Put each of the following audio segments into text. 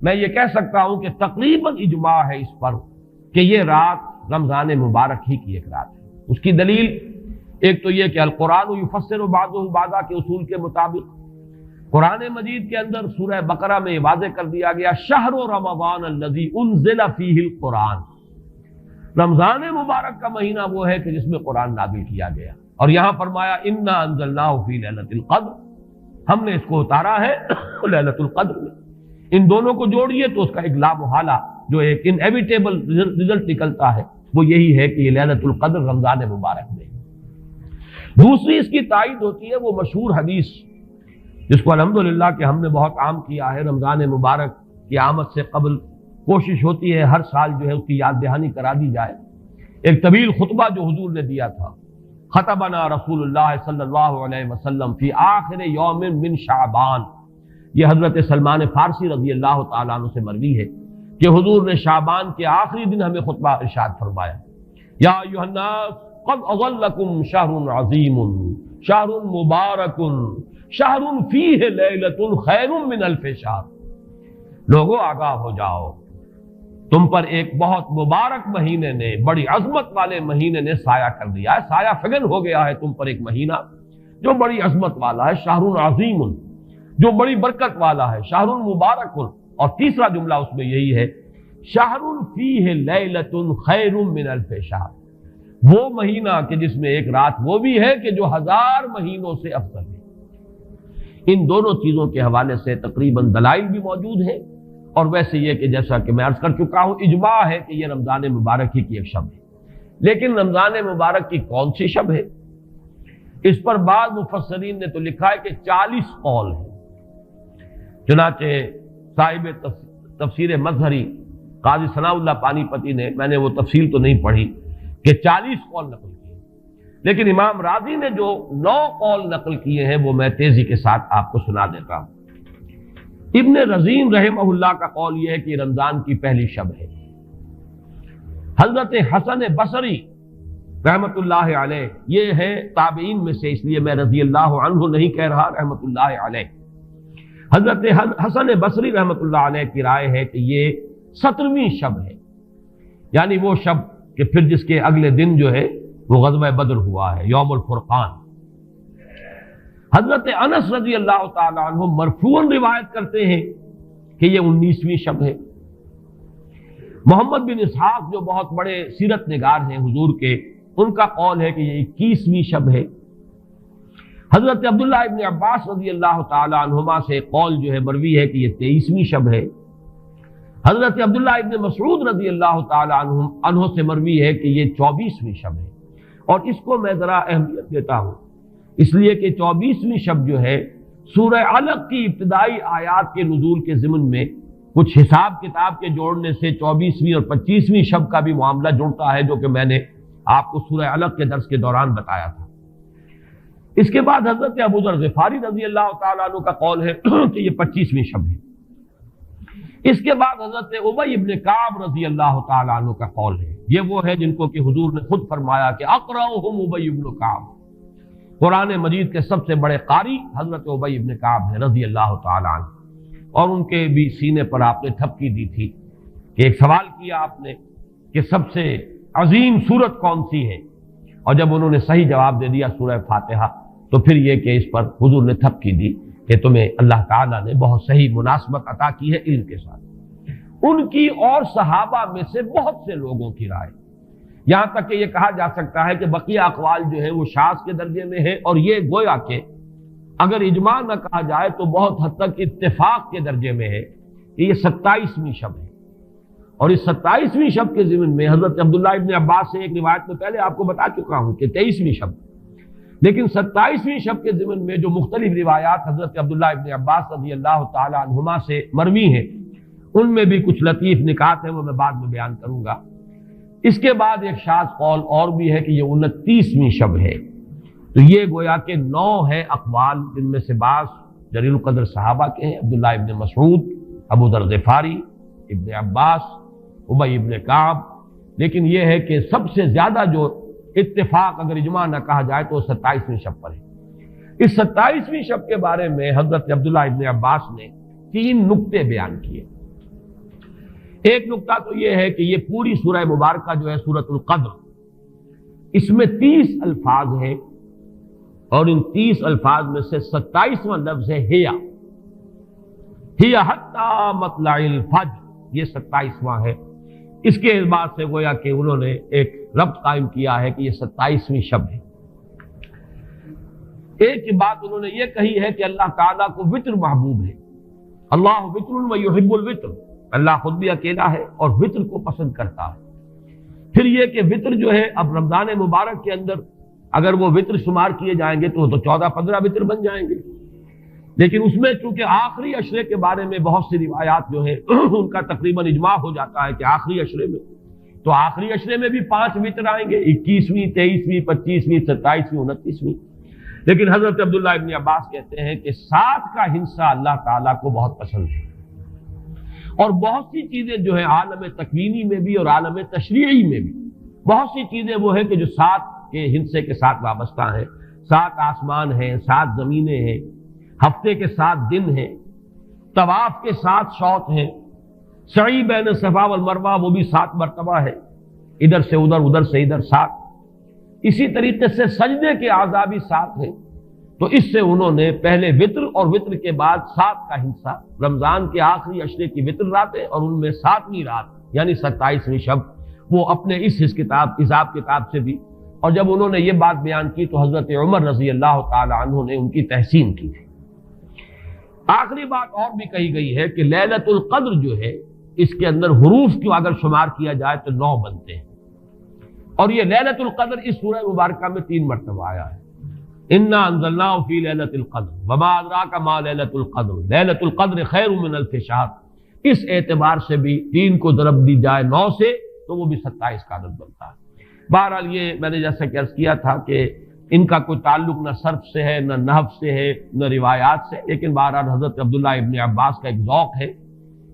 میں یہ کہہ سکتا ہوں کہ تقریباً اجماع ہے اس پر کہ یہ رات رمضان مبارک ہی کی ایک رات ہے۔ اس کی دلیل ایک تو یہ کہ القرآن یفسر بعضہ بعضا کے اصول کے مطابق قرآن مجید کے اندر سورہ بقرہ میں یہ واضح کر دیا گیا شہر رمضان الذی انزل فیہ القرآن، رمضان مبارک کا مہینہ وہ ہے کہ جس میں قرآن نازل کیا گیا، اور یہاں فرمایا انا انزلناہ فی لیلۃ القدر، ہم نے اس کو اتارا ہے لیلۃ القدر میں۔ ان دونوں کو جوڑیے تو اس کا ایک لا محالہ جو ایک انیویٹیبل رزلٹ نکلتا ہے وہ یہی ہے کہ یہ لیلۃ القدر رمضان مبارک میں۔ دوسری اس کی تائید ہوتی ہے وہ مشہور حدیث جس کو الحمدللہ کہ ہم نے بہت عام کیا ہے، رمضان مبارک کی آمد سے قبل کوشش ہوتی ہے ہر سال جو ہے اس کی یاد دہانی کرا دی جائے۔ ایک طویل خطبہ جو حضور نے دیا تھا، خطبنا رسول اللہ صلی اللہ علیہ وسلم فی آخر یوم من شعبان، یہ حضرت سلمان فارسی رضی اللہ تعالیٰ عنہ سے مروی ہے کہ حضور نے شعبان کے آخری دن ہمیں خطبہ ارشاد فرمایا، یا ایھا الناس قد اظلکم شہر عظیم شہر مبارک شہر فیہ لیلۃ خیر من الف شہر، لوگوں آگاہ ہو جاؤ، تم پر ایک بہت مبارک مہینے نے، بڑی عظمت والے مہینے نے سایہ کر دیا ہے، سایہ فگن ہو گیا ہے تم پر ایک مہینہ جو بڑی عظمت والا ہے، شہر عظیم جو بڑی برکت والا ہے، شہر مبارک، اور تیسرا جملہ اس میں یہی ہے شہر فیہ لیلۃ خیر من الف شہر، وہ مہینہ کہ جس میں ایک رات وہ بھی ہے کہ جو 1000 مہینوں سے افضل ہے۔ ان دونوں چیزوں کے حوالے سے تقریباً دلائل بھی موجود ہیں، اور ویسے یہ کہ جیسا کہ میں عرض کر چکا ہوں اجماع ہے کہ یہ رمضان مبارک ہی کی ایک شب ہے۔ لیکن رمضان مبارک کی کون سی شب ہے؟ اس پر بعض مفسرین نے تو لکھا ہے کہ 40 قول ہیں۔ چنانچہ صاحب تفسیر مظہری قاضی ثناء اللہ پانی پتی نے، میں نے وہ تفصیل تو نہیں پڑھی، کہ 40 قول نقل کیے، لیکن امام راضی نے جو 9 قول نقل کیے ہیں وہ میں تیزی کے ساتھ آپ کو سنا دیتا ہوں۔ ابن رزین رحمہ اللہ کا قول یہ ہے کہ رمضان کی پہلی شب ہے۔ حضرت حسن بصری رحمت اللہ علیہ یہ ہے تابعین میں سے، اس لیے میں رضی اللہ عنہ نہیں کہہ رہا، رحمت اللہ علیہ، حضرت حسن بصری رحمت اللہ علیہ کی رائے ہے کہ یہ 17ویں شب ہے، یعنی وہ شب کہ پھر جس کے اگلے دن جو ہے وہ غزوہ بدر ہوا ہے، یوم الفرقان۔ حضرت انس رضی اللہ تعالی عنہ مرفوعاً روایت کرتے ہیں کہ یہ 19ویں شب ہے۔ محمد بن اسحاق جو بہت بڑے سیرت نگار ہیں حضور کے، ان کا قول ہے کہ یہ 21ویں شب ہے۔ حضرت عبداللہ ابن عباس رضی اللہ تعالی عنہما سے قول جو ہے مروی ہے کہ یہ 23ویں شب ہے۔ حضرت عبداللہ ابن مسعود رضی اللہ تعالی عنہ سے مروی ہے کہ یہ 24ویں شب ہے، اور اس کو میں ذرا اہمیت دیتا ہوں اس لیے کہ 24ویں شب جو ہے سورہ علق کی ابتدائی آیات کے نزول کے ضمن میں کچھ حساب کتاب کے جوڑنے سے 24ویں اور 25ویں شب کا بھی معاملہ جڑتا ہے، جو کہ میں نے آپ کو سورہ علق کے درس کے دوران بتایا تھا۔ اس کے بعد حضرت ابو ذر غفاری رضی اللہ تعالیٰ عنہ کا قول ہے کہ یہ 25ویں شب ہے۔ اس کے بعد حضرت ابی ابن کعب رضی اللہ تعالیٰ عنہ کا قول ہے، یہ وہ ہے جن کو کہ حضور نے خود فرمایا کہ اقرأہم ابی ابن کعب، قرآن مجید کے سب سے بڑے قاری حضرت ابی ابن کعب ہیں رضی اللہ تعالیٰ عنہ، اور ان کے بھی سینے پر آپ نے تھپکی دی تھی کہ ایک سوال کیا آپ نے کہ سب سے عظیم سورت کون سی ہے، اور جب انہوں نے صحیح جواب دے دیا سورہ فاتحہ، تو پھر یہ کہ اس پر حضور نے تھپکی دی کہ تمہیں اللہ تعالیٰ نے بہت صحیح مناسبت عطا کی ہے علم کے ساتھ۔ ان کی اور صحابہ میں سے بہت سے لوگوں کی رائے، یہاں تک کہ یہ کہا جا سکتا ہے کہ بقیہ اقوال جو ہیں وہ شاذ کے درجے میں ہیں، اور یہ گویا کہ اگر اجماع نہ کہا جائے تو بہت حد تک اتفاق کے درجے میں ہے کہ یہ 27ویں شب ہے۔ اور اس 27ویں شب کے ضمن میں حضرت عبداللہ ابن عباس سے ایک روایت میں پہلے آپ کو بتا چکا ہوں کہ 23ویں شب، لیکن 27ویں شب کے ضمن میں جو مختلف روایات حضرت عبداللہ ابن عباس رضی اللہ تعالی عنہما سے مروی ہیں، ان میں بھی کچھ لطیف نکات ہیں، وہ میں بعد میں بیان کروں گا۔ اس کے بعد ایک شاذ قول اور بھی ہے کہ یہ 29ویں شب ہے۔ تو یہ گویا کہ 9 ہے اقوال، جن میں سے بعض جلیل القدر صحابہ کے ہیں، عبداللہ ابن مسعود، ابو ذر غفاری، ابن عباس، ابی ابن کعب، لیکن یہ ہے کہ سب سے زیادہ جو اتفاق اگر اجماع نہ کہا جائے تو 27ویں شب پر ہے۔ اس 27ویں شب کے بارے میں حضرت عبداللہ ابن عباس نے 3 نکتے بیان کیے۔ ایک نقطہ تو یہ ہے کہ یہ پوری سورہ مبارکہ جو ہے سورۃ القدر، اس میں 30 الفاظ ہیں، اور ان 30 الفاظ میں سے 27واں لفظ ہے ہیا حتی مطلع الفجر، یہ 27واں ہے۔ اس کے اعتبار سے گویا کہ انہوں نے ایک ربط قائم کیا ہے کہ یہ 27ویں شب ہے۔ ایک بات انہوں نے یہ کہی ہے کہ اللہ تعالیٰ کو وطر محبوب ہے، اللہ وطر و یحب الوطر، اللہ خود بھی اکیلا ہے اور وطر کو پسند کرتا ہے۔ پھر یہ کہ وطر جو ہے اب رمضان مبارک کے اندر اگر وہ وطر شمار کیے جائیں گے تو 14-15 وطر بن جائیں گے، لیکن اس میں چونکہ آخری عشرے کے بارے میں بہت سی روایات جو ہے ان کا تقریباً اجماع ہو جاتا ہے کہ آخری عشرے میں، تو آخری عشرے میں بھی 5 وطر آئیں گے، 21ویں، 23ویں، 25ویں، 27ویں، 29ویں۔ لیکن حضرت عبداللہ ابن عباس کہتے ہیں کہ 7 کا ہندسہ اللہ تعالیٰ کو بہت پسند ہے، اور بہت سی چیزیں جو ہے عالم تکوینی میں بھی اور عالم تشریعی میں بھی بہت سی چیزیں وہ ہیں کہ جو 7 کے ہندسے کے ساتھ وابستہ ہیں۔ 7 آسمان ہیں، 7 زمینیں ہیں، ہفتے کے 7 دن ہیں، طواف کے 7 شوط ہیں، سعی بین صفا والمروہ وہ بھی 7 مرتبہ ہے، ادھر سے ادھر، ادھر سے ادھر 7۔ اسی طریقے سے سجدے کے اعضاء بھی 7 ہیں، تو اس سے انہوں نے پہلے وطر اور وطر کے بعد 7 کا ہندسہ، رمضان کے آخری عشرے کی وطر راتیں اور ان میں 7ویں رات یعنی 27ویں شب وہ اپنے اس حساب کتاب سے بھی، اور جب انہوں نے یہ بات بیان کی تو حضرت عمر رضی اللہ تعالی عنہ نے ان کی تحسین کی تھی۔ آخری بات اور بھی کہی گئی ہے کہ لیلۃ القدر جو ہے اس کے اندر حروف کو اگر شمار کیا جائے تو 9 بنتے ہیں، اور یہ لیلۃ القدر اس سورہ مبارکہ میں 3 مرتبہ آیا ہے۔ انا انزلناه فی لیلۃ القدر وما ادراک ما لیلۃ القدر لیلۃ القدر خیر من الف شہر، اس اعتبار سے بھی 3 کو ضرب دی جائے 9 سے تو وہ بھی 27 کا عدد بنتا ہے۔ بہرحال یہ میں نے جیسا کہ عرض کیا تھا کہ ان کا کوئی تعلق نہ صرف سے ہے، نہ نحو سے ہے، نہ روایات سے، لیکن بہرحال حضرت عبداللہ ابن عباس کا ایک ذوق ہے،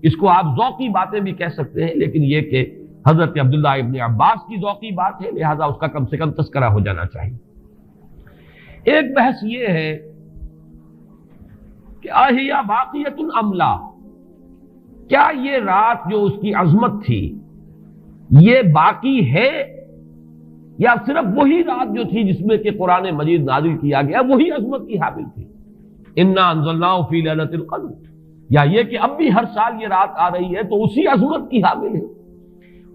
اس کو آپ ذوقی باتیں بھی کہہ سکتے ہیں، لیکن یہ کہ حضرت عبداللہ ابن عباس کی ذوقی بات ہے، لہذا اس کا کم سے کم تذکرہ ہو جانا چاہیے۔ ایک بحث یہ ہے کہ اہیا باقیۃ ام لا، کیا یہ رات جو اس کی عظمت تھی یہ باقی ہے یا صرف وہی رات جو تھی جس میں کہ قرآن مجید نازل کیا گیا وہی عظمت کی حامل تھی؟ انا انزلناہ فی لیلۃ القدر، یا یہ کہ اب بھی ہر سال یہ رات آ رہی ہے تو اسی عظمت کی حامل ہے،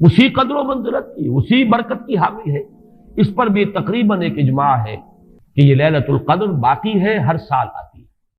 اسی قدر و منزلت کی، اسی برکت کی حامل ہے؟ اس پر بھی تقریباً ایک اجماع ہے کہ یہ لیلۃ القدر باقی ہے، ہر سال آتی ہے۔